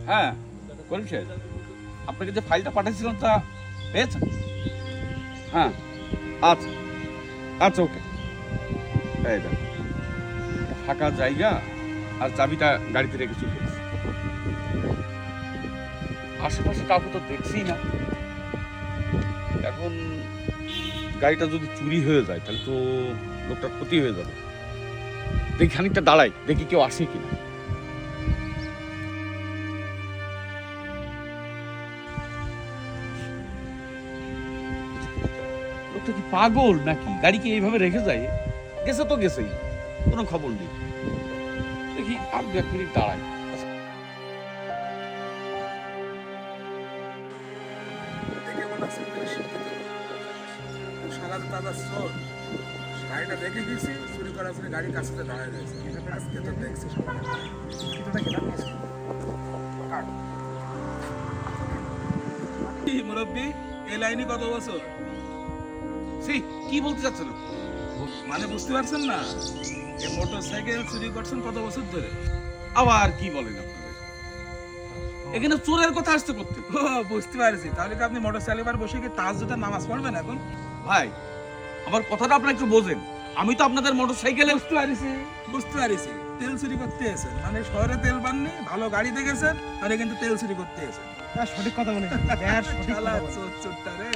হ্যাঁ করিম সাহেব, আপনাকে যে ফাইলটা পাঠিয়েছিলাম তা পেয়েছেন? হ্যাঁ, আচ্ছা আচ্ছা, ওকে। এই দেখ, একটা ফাঁকা জায়গা আর চাবিটা গাড়িতে রেখে চলে গেছি। আশেপাশে কাউকে তো দেখছি না। এখন গাড়িটা যদি চুরি হয়ে যায় তাহলে তো লোকটার ক্ষতি হয়ে যাবে। দেখি খানিকটা দাঁড়াই, দেখি কেউ আসে কিনা। লোকটা কি পাগল নাকি? গাড়িকে এইভাবে রেখে যায়? গেছে তো গেছেই, কোনো খবর নেই। দেখি আর দু এক মিনিট দাঁড়াই। দেখে মনে হচ্ছে পুলিশ শিক্ষিত। সারা তো তাজা চোর। গাড়িটা দেখে গেছি, চুরি করার জন্য গাড়ির কাছে দাঁড়ায় রয়েছে। আজকে তো দেখছি সকালে। শিক্ষিতটা খেলাম গেছে। কি মুরব্বি, এই লাইনে কত বছর? সি, কি বলতে চাচ্ছেন? মানে বুঝতে পারছেন না? এই মোটর সাইকেল চুরি করছেন কত বছর ধরে? আবার কি বলেন আপনাদের? এখানে চোরের কথা আসতে করতে। ও, বুঝতে পারছি। তাহলে কি আপনি মোটর সাইকেল বসে কি তাহাজ্জুদের নামাজ পড়বেন এখন? ভাই, আমার কথাটা আপনারা একটু বোঝেন। আমি তো আপনাদের মোটর সাইকেলে বুঝতে পারছি। তেল চুরি করতে এসেছেন, মানে শহরে তেল পাননি, ভালো গাড়ি দেখেছেন, তাহলে কিন্তু তেল চুরি করতে এসেছেন। সঠিক কথা বলেছেন। সঠিক কথা বলেছেন। চোরটা রে।